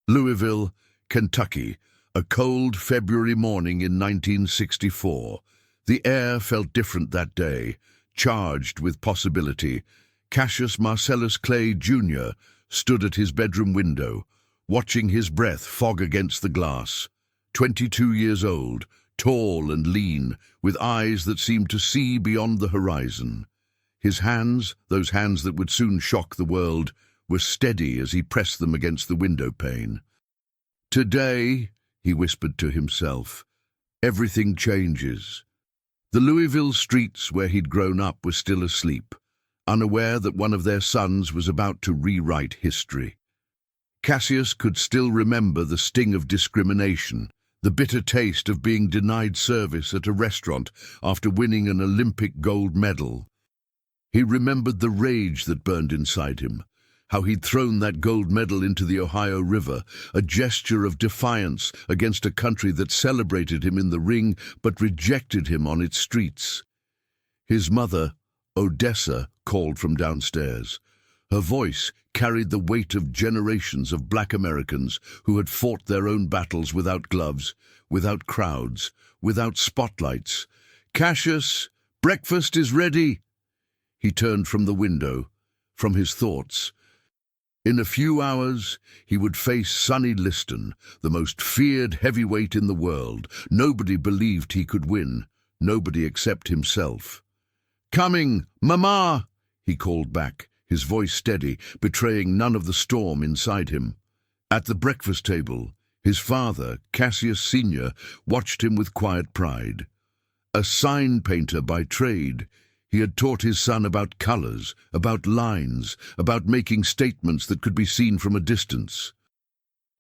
Louisville, Kentucky, a cold February morning in 1964. The air felt different that day, charged with possibility. Cassius Marcellus Clay, Jr. stood at his bedroom window, watching his breath fog against the glass. 22 years old, tall and lean, with eyes that seemed to see beyond the horizon. His hands, those hands that would soon shock the world, were steady as he pressed them against the window pane. "Today," he whispered to himself, "everything changes." The Louisville streets where he'd grown up were still asleep, unaware that one of their sons was about to rewrite history. Cassius could still remember the sting of discrimination, the bitter taste of being denied service at a restaurant after winning an Olympic gold medal. He remembered the rage that burned inside him, how he'd thrown that gold medal into the Ohio River, a gesture of defiance against a country that celebrated him in the ring but rejected him on its streets. His mother, Odessa, called from downstairs. Her voice carried the weight of generations of black Americans who had fought their own battles without gloves, without crowds, without spotlights. "Cassius, breakfast is ready." He turned from the window, from his thoughts. In a few hours, he would face Sonny Liston, the most feared heavyweight in the world. Nobody believed he could win, nobody except himself. "Coming, Mama!" he called back, his voice steady, betraying none of the storm inside him. At the breakfast table, his father, Cassius Sr., watched him with quiet pride. A sign painter by trade, he had taught his son about colors, about lines, about making statements that could be seen from a distance.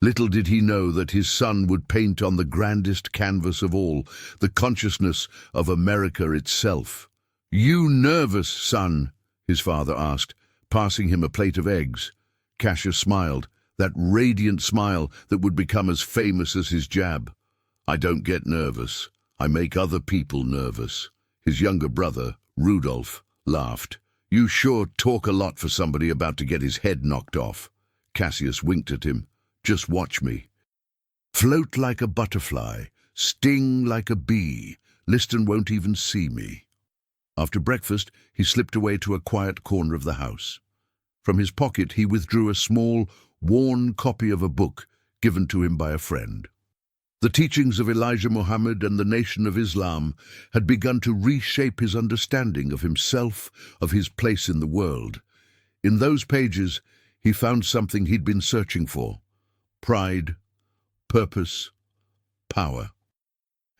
Little did he know that his son would paint on the grandest canvas of all, the consciousness of America itself. "You nervous, son?" his father asked, passing him a plate of eggs. Cassius smiled, that radiant smile that would become as famous as his jab. "I don't get nervous. I make other people nervous." His younger brother, Rudolph, laughed. "You sure talk a lot for somebody about to get his head knocked off." Cassius winked at him. "Just watch me. Float like a butterfly, sting like a bee. Liston won't even see me." After breakfast, he slipped away to a quiet corner of the house. From his pocket, he withdrew a small, worn copy of a book given to him by a friend. The teachings of Elijah Muhammad and the Nation of Islam had begun to reshape his understanding of himself, of his place in the world. In those pages, he found something he'd been searching for: pride, purpose, power.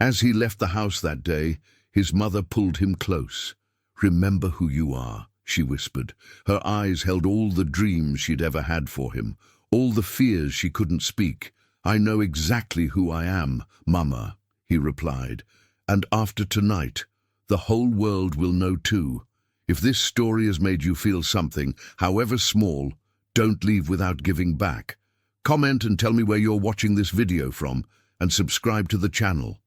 As he left the house that day, his mother pulled him close. "Remember who you are," she whispered. Her eyes held all the dreams she'd ever had for him, all the fears she couldn't speak. "I know exactly who I am, Mama," he replied. "And after tonight, the whole world will know too. If this story has made you feel something, however small, don't leave without giving back. Comment and tell me where you're watching this video from, and subscribe to the channel."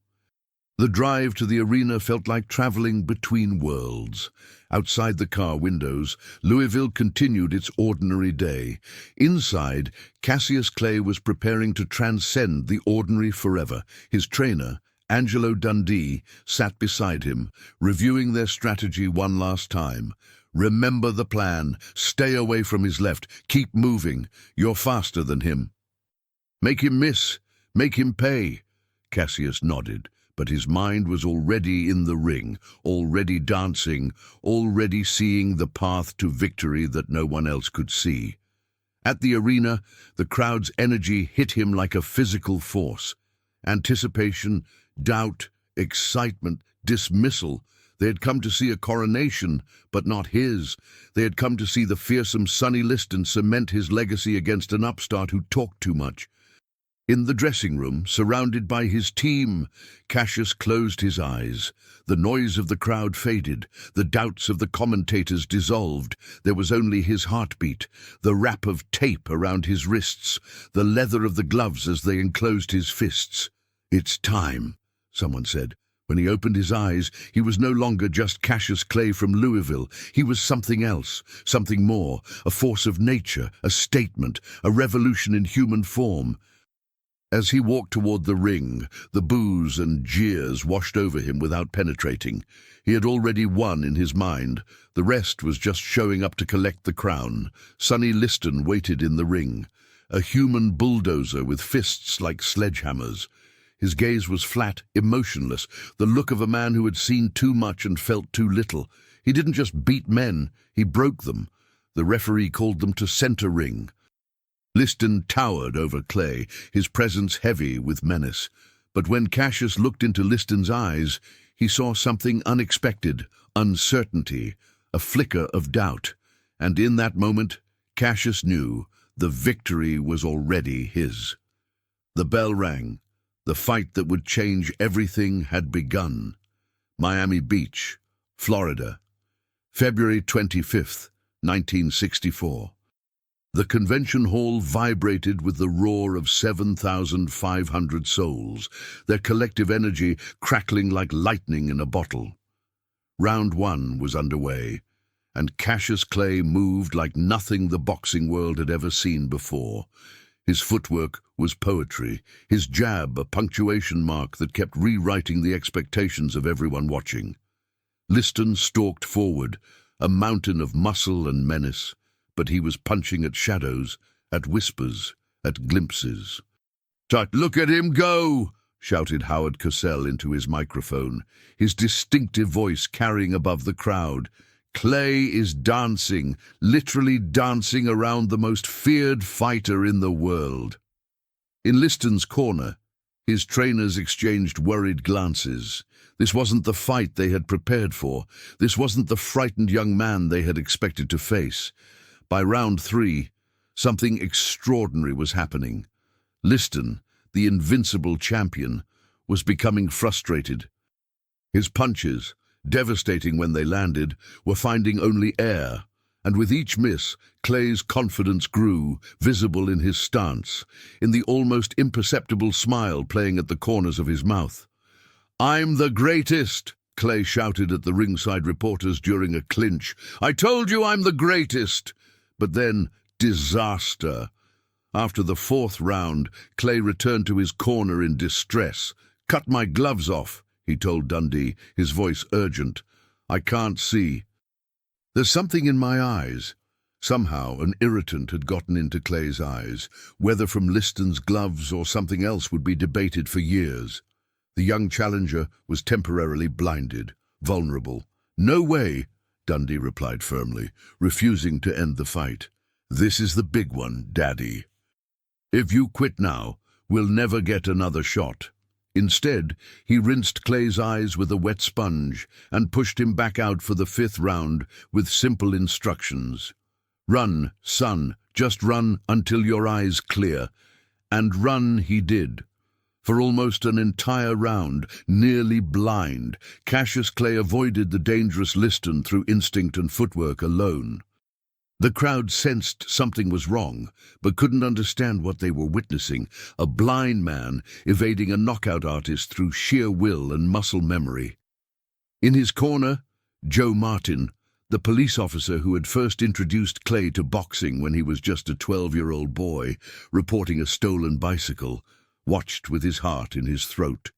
The drive to the arena felt like traveling between worlds. Outside the car windows, Louisville continued its ordinary day. Inside, Cassius Clay was preparing to transcend the ordinary forever. His trainer, Angelo Dundee, sat beside him, reviewing their strategy one last time. "Remember the plan. Stay away from his left. Keep moving. You're faster than him." "Make him miss. Make him pay." Cassius nodded. But his mind was already in the ring, already dancing, already seeing the path to victory that no one else could see. At the arena, the crowd's energy hit him like a physical force. Anticipation, doubt, excitement, dismissal. They had come to see a coronation, but not his. They had come to see the fearsome Sonny Liston cement his legacy against an upstart who talked too much. In the dressing room, surrounded by his team, Cassius closed his eyes. The noise of the crowd faded. The doubts of the commentators dissolved. There was only his heartbeat, the wrap of tape around his wrists, the leather of the gloves as they enclosed his fists. "It's time," someone said. When he opened his eyes, he was no longer just Cassius Clay from Louisville. He was something else, something more, a force of nature, a statement, a revolution in human form. As he walked toward the ring, the boos and jeers washed over him without penetrating. He had already won in his mind. The rest was just showing up to collect the crown. Sonny Liston waited in the ring, a human bulldozer with fists like sledgehammers. His gaze was flat, emotionless, the look of a man who had seen too much and felt too little. He didn't just beat men, he broke them. The referee called them to center ring. Liston towered over Clay, his presence heavy with menace. But when Cassius looked into Liston's eyes, he saw something unexpected, uncertainty, a flicker of doubt. And in that moment, Cassius knew the victory was already his. The bell rang. The fight that would change everything had begun. Miami Beach, Florida, February 25th, 1964. The convention hall vibrated with the roar of 7,500 souls, their collective energy crackling like lightning in a bottle. Round one was underway, and Cassius Clay moved like nothing the boxing world had ever seen before. His footwork was poetry, his jab a punctuation mark that kept rewriting the expectations of everyone watching. Liston stalked forward, a mountain of muscle and menace, but he was punching at shadows, at whispers, at glimpses. "Look at him go!" shouted Howard Cosell into his microphone, his distinctive voice carrying above the crowd. Clay is dancing, literally dancing around the most feared fighter in the world. In Liston's corner, his trainers exchanged worried glances. This wasn't the fight they had prepared for. This wasn't the frightened young man they had expected to face. By round three, something extraordinary was happening. Liston, the invincible champion, was becoming frustrated. His punches, devastating when they landed, were finding only air, and with each miss, Clay's confidence grew, visible in his stance, in the almost imperceptible smile playing at the corners of his mouth. "I'm the greatest," Clay shouted at the ringside reporters during a clinch. "I told you I'm the greatest." But then, disaster. After the fourth round, Clay returned to his corner in distress. "Cut my gloves off," he told Dundee, his voice urgent. "I can't see." "There's something in my eyes." Somehow an irritant had gotten into Clay's eyes. Whether from Liston's gloves or something else would be debated for years. The young challenger was temporarily blinded, vulnerable. "No way," Dundee replied firmly, refusing to end the fight. "This is the big one, Daddy. If you quit now, we'll never get another shot." Instead, he rinsed Clay's eyes with a wet sponge and pushed him back out for the fifth round with simple instructions. "Run, son, just run until your eyes clear." And run he did. For almost an entire round, nearly blind, Cassius Clay avoided the dangerous Liston through instinct and footwork alone. The crowd sensed something was wrong, but couldn't understand what they were witnessing, a blind man evading a knockout artist through sheer will and muscle memory. In his corner, Joe Martin, the police officer who had first introduced Clay to boxing when he was just a 12-year-old boy, reporting a stolen bicycle, watched with his heart in his throat.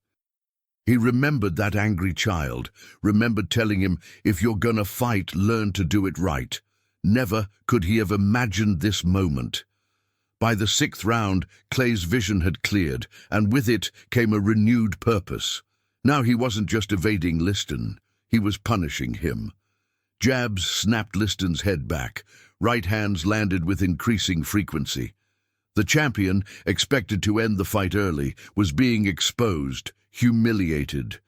He remembered that angry child, remembered telling him, "If you're gonna fight, learn to do it right." Never could he have imagined this moment. By the sixth round, Clay's vision had cleared, and with it came a renewed purpose. Now he wasn't just evading Liston, he was punishing him. Jabs snapped Liston's head back, right hands landed with increasing frequency. The champion, expected to end the fight early, was being exposed, humiliated.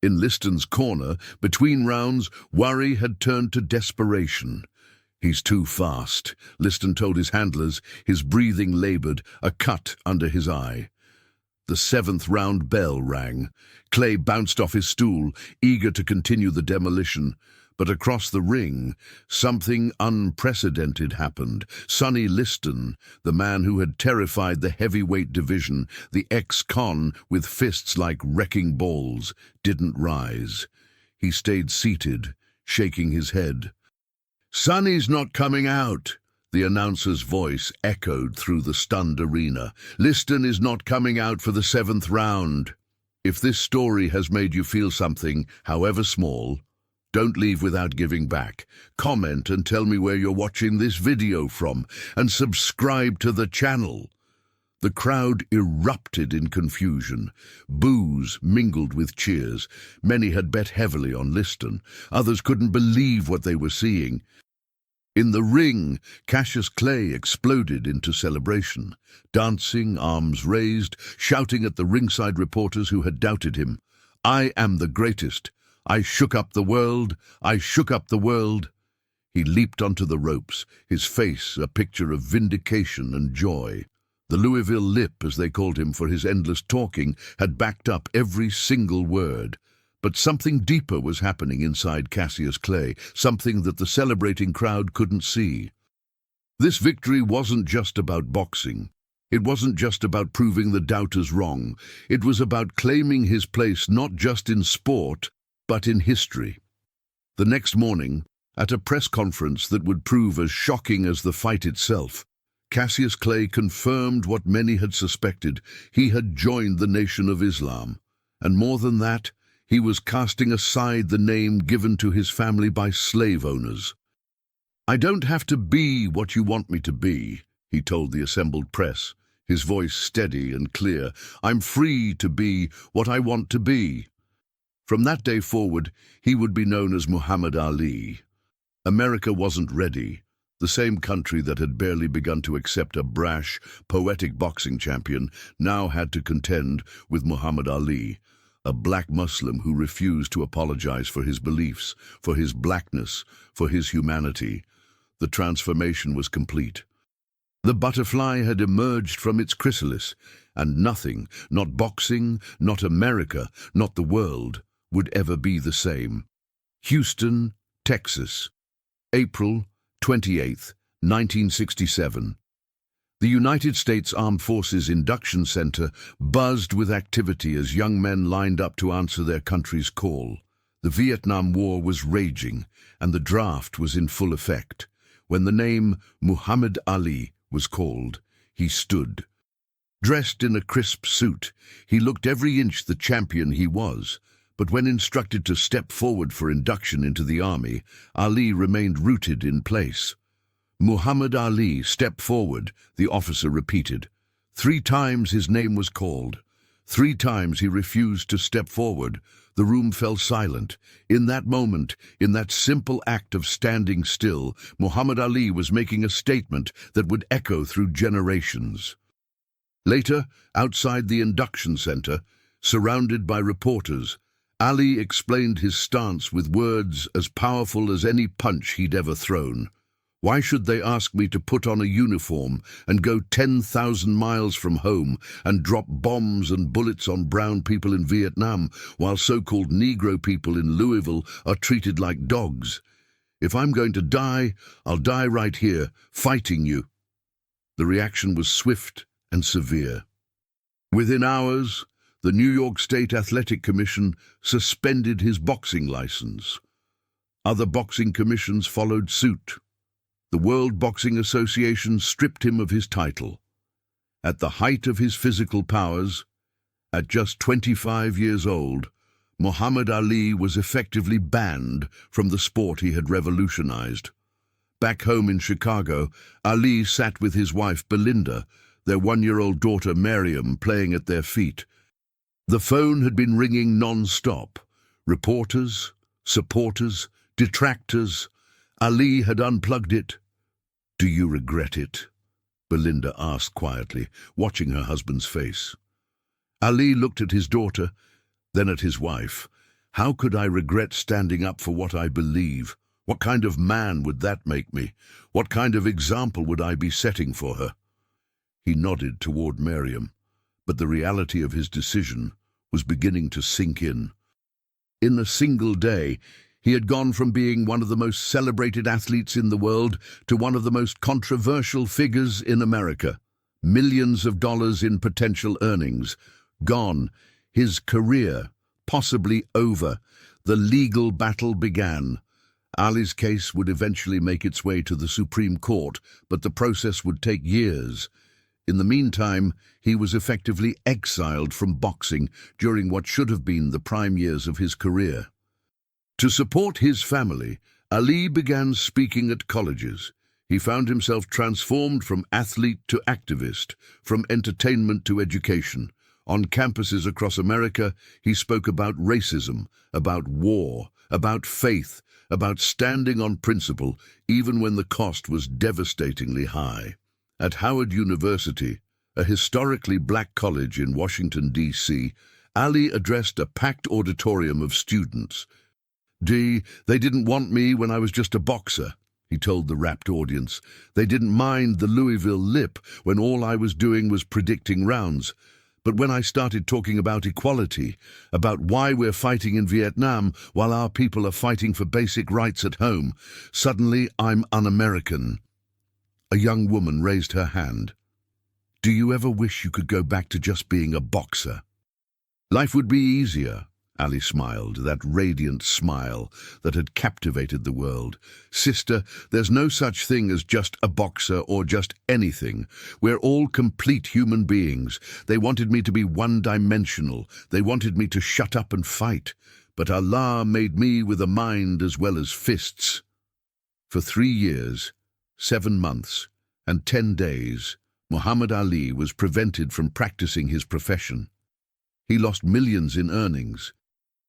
In Liston's corner, between rounds, worry had turned to desperation. "He's too fast," Liston told his handlers, his breathing labored, a cut under his eye. The seventh round bell rang. Clay bounced off his stool, eager to continue the demolition. But across the ring, something unprecedented happened. Sonny Liston, the man who had terrified the heavyweight division, the ex-con with fists like wrecking balls, didn't rise. He stayed seated, shaking his head. "Sonny's not coming out," the announcer's voice echoed through the stunned arena. "Liston is not coming out for the 7th round. If this story has made you feel something, however small, don't leave without giving back. Comment and tell me where you're watching this video from, and subscribe to the channel." The crowd erupted in confusion. Boos mingled with cheers. Many had bet heavily on Liston. Others couldn't believe what they were seeing. In the ring, Cassius Clay exploded into celebration, dancing, arms raised, shouting at the ringside reporters who had doubted him. "I am the greatest. I shook up the world. I shook up the world." He leaped onto the ropes, his face a picture of vindication and joy. The Louisville Lip, as they called him for his endless talking, had backed up every single word. But something deeper was happening inside Cassius Clay, something that the celebrating crowd couldn't see. This victory wasn't just about boxing. It wasn't just about proving the doubters wrong. It was about claiming his place not just in sport, but in history. The next morning, at a press conference that would prove as shocking as the fight itself, Cassius Clay confirmed what many had suspected. He had joined the Nation of Islam. And more than that, he was casting aside the name given to his family by slave owners. "I don't have to be what you want me to be," he told the assembled press, his voice steady and clear. "I'm free to be what I want to be." From that day forward, he would be known as Muhammad Ali. America wasn't ready. The same country that had barely begun to accept a brash, poetic boxing champion now had to contend with Muhammad Ali, a black Muslim who refused to apologize for his beliefs, for his blackness, for his humanity. The transformation was complete. The butterfly had emerged from its chrysalis, and nothing, not boxing, not America, not the world, would ever be the same. Houston, Texas, April 28, 1967. The United States Armed Forces Induction Center buzzed with activity as young men lined up to answer their country's call. The Vietnam War was raging, and the draft was in full effect. When the name Muhammad Ali was called, he stood. Dressed in a crisp suit, he looked every inch the champion he was. But when instructed to step forward for induction into the army, Ali remained rooted in place. "Muhammad Ali, step forward," the officer repeated. 3 times his name was called. 3 times he refused to step forward. The room fell silent. In that moment, in that simple act of standing still, Muhammad Ali was making a statement that would echo through generations. Later, outside the induction center, surrounded by reporters, Ali explained his stance with words as powerful as any punch he'd ever thrown. "Why should they ask me to put on a uniform and go 10,000 miles from home and drop bombs and bullets on brown people in Vietnam while so-called Negro people in Louisville are treated like dogs? If I'm going to die, I'll die right here, fighting you." The reaction was swift and severe. Within hours, the New York State Athletic Commission suspended his boxing license. Other boxing commissions followed suit. The World Boxing Association stripped him of his title. At the height of his physical powers, at just 25 years old, Muhammad Ali was effectively banned from the sport he had revolutionized. Back home in Chicago, Ali sat with his wife Belinda, their 1-year-old daughter Miriam playing at their feet. The phone had been ringing non-stop. Reporters, supporters, detractors. Ali had unplugged it. "Do you regret it?" Belinda asked quietly, watching her husband's face. Ali looked at his daughter, then at his wife. "How could I regret standing up for what I believe? What kind of man would that make me? What kind of example would I be setting for her?" He nodded toward Miriam, but the reality of his decision was beginning to sink in. In a single day, He had gone from being one of the most celebrated athletes in the world to one of the most controversial figures in America. Millions of dollars in potential earnings. Gone. His career possibly over. The legal battle began. Ali's case would eventually make its way to the Supreme Court, but the process would take years. In the meantime, he was effectively exiled from boxing during what should have been the prime years of his career. To support his family, Ali began speaking at colleges. He found himself transformed from athlete to activist, from entertainment to education. On campuses across America, he spoke about racism, about war, about faith, about standing on principle, even when the cost was devastatingly high. At Howard University, a historically black college in Washington, D.C., Ali addressed a packed auditorium of students. They didn't want me when I was just a boxer," he told the rapt audience. "They didn't mind the Louisville lip when all I was doing was predicting rounds. But when I started talking about equality, about why we're fighting in Vietnam while our people are fighting for basic rights at home, suddenly I'm un-American." A young woman raised her hand. "Do you ever wish you could go back to just being a boxer?" "Life would be easier," Ali smiled, that radiant smile that had captivated the world. "Sister, there's no such thing as just a boxer or just anything. We're all complete human beings. They wanted me to be one-dimensional. They wanted me to shut up and fight. But Allah made me with a mind as well as fists." For 3 years, 7 months, and 10 days, Muhammad Ali was prevented from practicing his profession. He lost millions in earnings.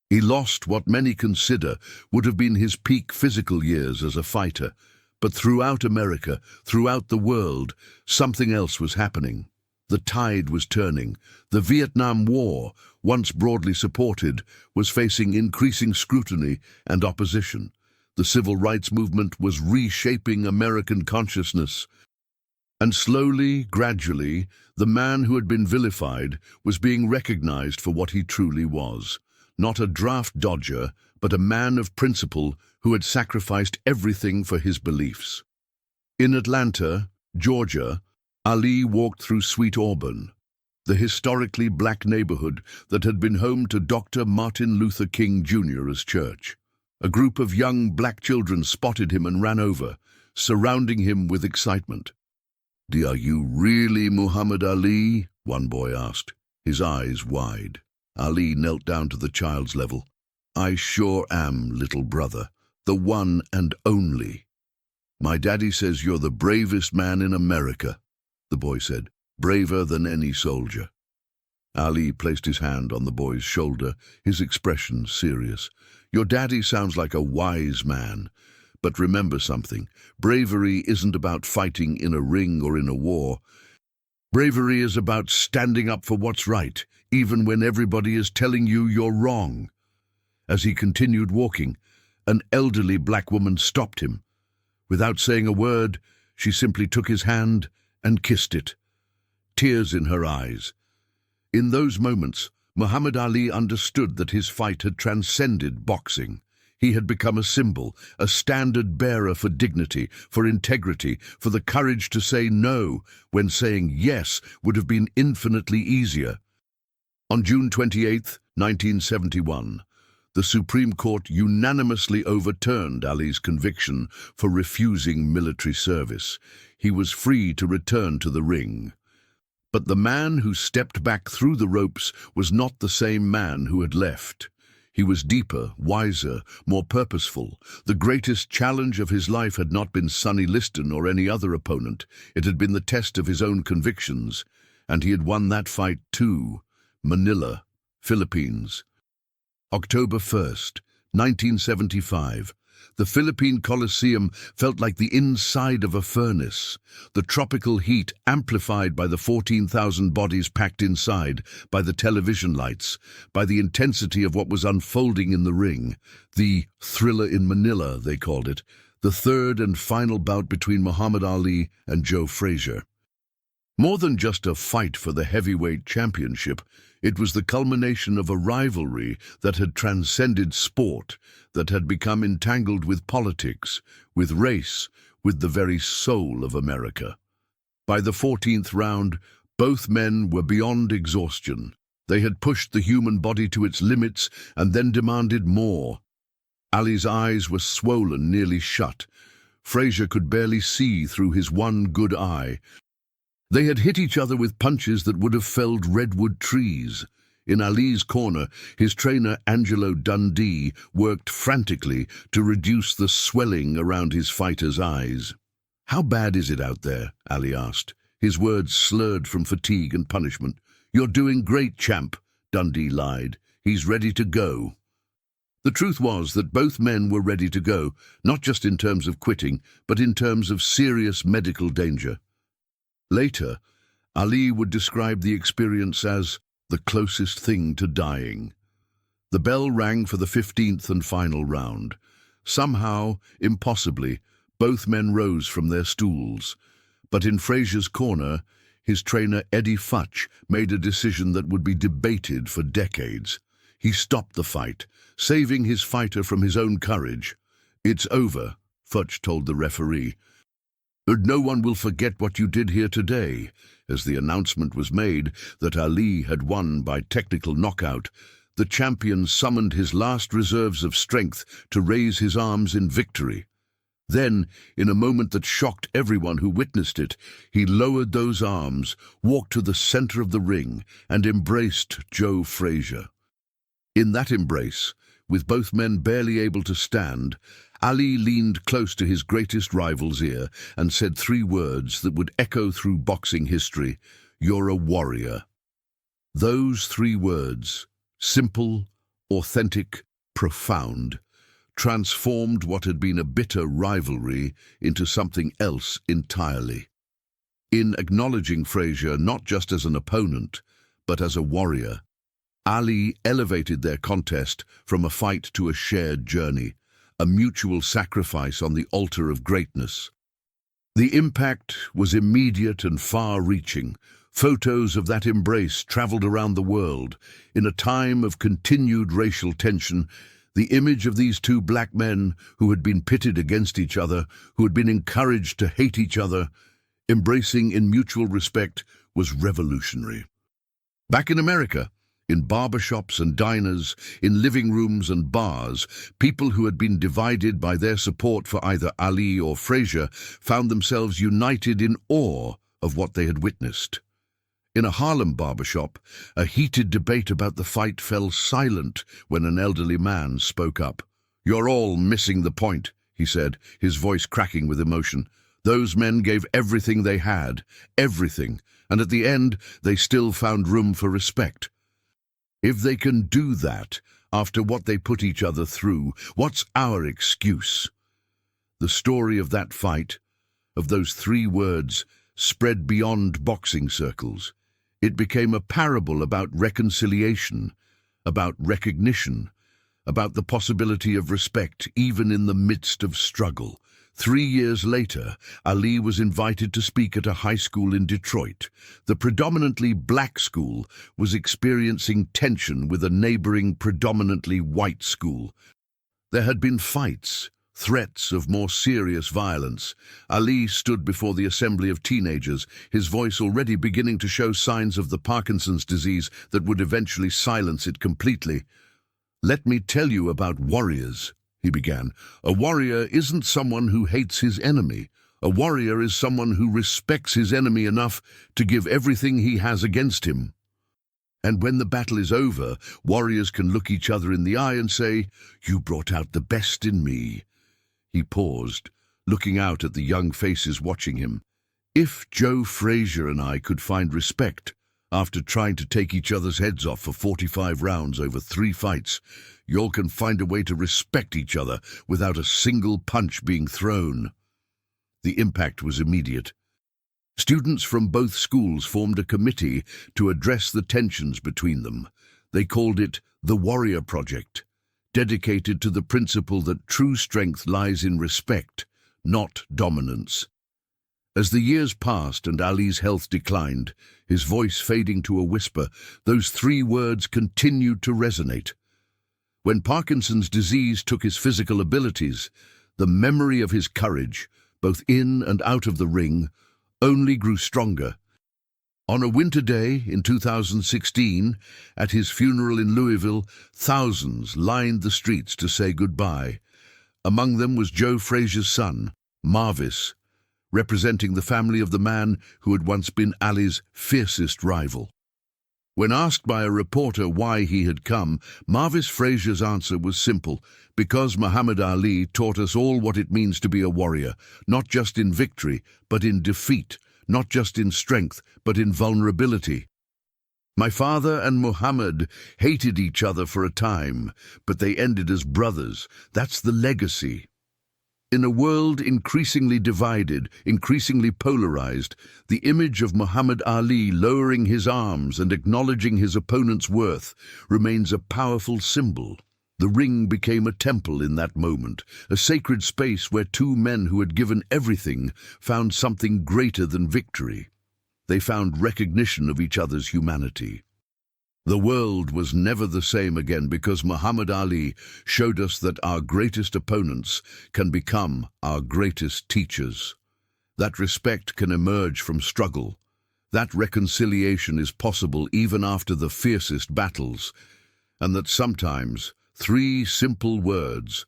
He lost what many consider would have been his peak physical years as a fighter. But throughout America, throughout the world, something else was happening. The tide was turning. The Vietnam War, once broadly supported, was facing increasing scrutiny and opposition. The civil rights movement was reshaping American consciousness. And slowly, gradually, the man who had been vilified was being recognized for what he truly was. Not a draft dodger, but a man of principle who had sacrificed everything for his beliefs. In Atlanta, Georgia, Ali walked through Sweet Auburn, the historically black neighborhood that had been home to Dr. Martin Luther King Jr.'s church. A group of young black children spotted him and ran over, surrounding him with excitement. "Are you really Muhammad Ali?" one boy asked, his eyes wide. Ali knelt down to the child's level. "I sure am, little brother, the one and only." "My daddy says you're the bravest man in America," the boy said, "braver than any soldier." Ali placed his hand on the boy's shoulder, his expression serious. "Your daddy sounds like a wise man. But remember something, bravery isn't about fighting in a ring or in a war. Bravery is about standing up for what's right, even when everybody is telling you you're wrong." As he continued walking, an elderly black woman stopped him. Without saying a word, she simply took his hand and kissed it, tears in her eyes. In those moments, Muhammad Ali understood that his fight had transcended boxing. He had become a symbol, a standard bearer for dignity, for integrity, for the courage to say no when saying yes would have been infinitely easier. On June 28, 1971, the Supreme Court unanimously overturned Ali's conviction for refusing military service. He was free to return to the ring. But the man who stepped back through the ropes was not the same man who had left. He was deeper, wiser, more purposeful. The greatest challenge of his life had not been Sonny Liston or any other opponent. It had been the test of his own convictions. And he had won that fight too. Manila, Philippines. October 1st, 1975. The Philippine Coliseum felt like the inside of a furnace, the tropical heat amplified by the 14,000 bodies packed inside, by the television lights, by the intensity of what was unfolding in the ring. The Thriller in Manila, they called it, the third and final bout between Muhammad Ali and Joe Frazier. More than just a fight for the heavyweight championship, it was the culmination of a rivalry that had transcended sport, that had become entangled with politics, with race, with the very soul of America. By the 14th round, both men were beyond exhaustion. They had pushed the human body to its limits and then demanded more. Ali's eyes were swollen, nearly shut. Frazier could barely see through his one good eye. They had hit each other with punches that would have felled redwood trees. In Ali's corner, his trainer Angelo Dundee worked frantically to reduce the swelling around his fighter's eyes. "How bad is it out there?" Ali asked, his words slurred from fatigue and punishment. "You're doing great, champ," Dundee lied. "He's ready to go." The truth was that both men were ready to go, not just in terms of quitting, but in terms of serious medical danger. Later, Ali would describe the experience as the closest thing to dying. The bell rang for the 15th and final round. Somehow, impossibly, both men rose from their stools. But in Frazier's corner, his trainer Eddie Futch made a decision that would be debated for decades. He stopped the fight, saving his fighter from his own courage. "It's over," Futch told the referee. "No one will forget what you did here today." As the announcement was made that Ali had won by technical knockout, the champion summoned his last reserves of strength to raise his arms in victory. Then, in a moment that shocked everyone who witnessed it, he lowered those arms, walked to the center of the ring, and embraced Joe Frazier. In that embrace, with both men barely able to stand, Ali leaned close to his greatest rival's ear and said 3 words that would echo through boxing history: "You're a warrior." Those 3 words, simple, authentic, profound, transformed what had been a bitter rivalry into something else entirely. In acknowledging Frazier not just as an opponent, but as a warrior, Ali elevated their contest from a fight to a shared journey, a mutual sacrifice on the altar of greatness. The impact was immediate and far-reaching. Photos of that embrace traveled around the world. In a time of continued racial tension, the image of these 2 black men who had been pitted against each other, who had been encouraged to hate each other, embracing in mutual respect, was revolutionary. Back in America, in barbershops and diners, in living rooms and bars, people who had been divided by their support for either Ali or Frazier found themselves united in awe of what they had witnessed. In a Harlem barbershop, a heated debate about the fight fell silent when an elderly man spoke up. "You're all missing the point," he said, his voice cracking with emotion. "Those men gave everything they had, everything, and at the end they still found room for respect. If they can do that after what they put each other through, what's our excuse?" The story of that fight, of those 3 words, spread beyond boxing circles. It became a parable about reconciliation, about recognition, about the possibility of respect even in the midst of struggle. 3 years later, Ali was invited to speak at a high school in Detroit. The predominantly black school was experiencing tension with a neighboring predominantly white school. There had been fights, threats of more serious violence. Ali stood before the assembly of teenagers, his voice already beginning to show signs of the Parkinson's disease that would eventually silence it completely. "Let me tell you about warriors," he began. "A warrior isn't someone who hates his enemy. A warrior is someone who respects his enemy enough to give everything he has against him. And when the battle is over, warriors can look each other in the eye and say, 'You brought out the best in me.'" He paused, looking out at the young faces watching him. "If Joe Frazier and I could find respect after trying to take each other's heads off for 45 rounds over 3 fights, y'all can find a way to respect each other without a single punch being thrown." The impact was immediate. Students from both schools formed a committee to address the tensions between them. They called it the Warrior Project, dedicated to the principle that true strength lies in respect, not dominance. As the years passed and Ali's health declined, his voice fading to a whisper, those three words continued to resonate. When Parkinson's disease took his physical abilities, the memory of his courage, both in and out of the ring, only grew stronger. On a winter day in 2016, at his funeral in Louisville, thousands lined the streets to say goodbye. Among them was Joe Frazier's son, Marvis, representing the family of the man who had once been Ali's fiercest rival. When asked by a reporter why he had come, Marvis Frazier's answer was simple: because Muhammad Ali taught us all what it means to be a warrior, not just in victory, but in defeat, not just in strength, but in vulnerability. My father and Muhammad hated each other for a time, but they ended as brothers. That's the legacy. In a world increasingly divided, increasingly polarized, the image of Muhammad Ali lowering his arms and acknowledging his opponent's worth remains a powerful symbol. The ring became a temple in that moment, a sacred space where two men who had given everything found something greater than victory. They found recognition of each other's humanity. The world was never the same again because Muhammad Ali showed us that our greatest opponents can become our greatest teachers. That respect can emerge from struggle. That reconciliation is possible even after the fiercest battles. And that sometimes three simple words,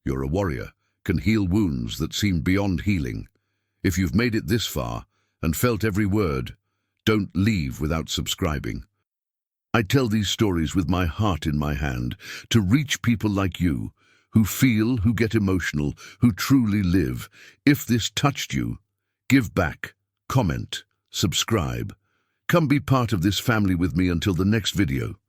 "You're a warrior," can heal wounds that seem beyond healing. If you've made it this far and felt every word, don't leave without subscribing. I tell these stories with my heart in my hand to reach people like you, who feel, who get emotional, who truly live. If this touched you, give back, comment, subscribe. Come be part of this family with me until the next video.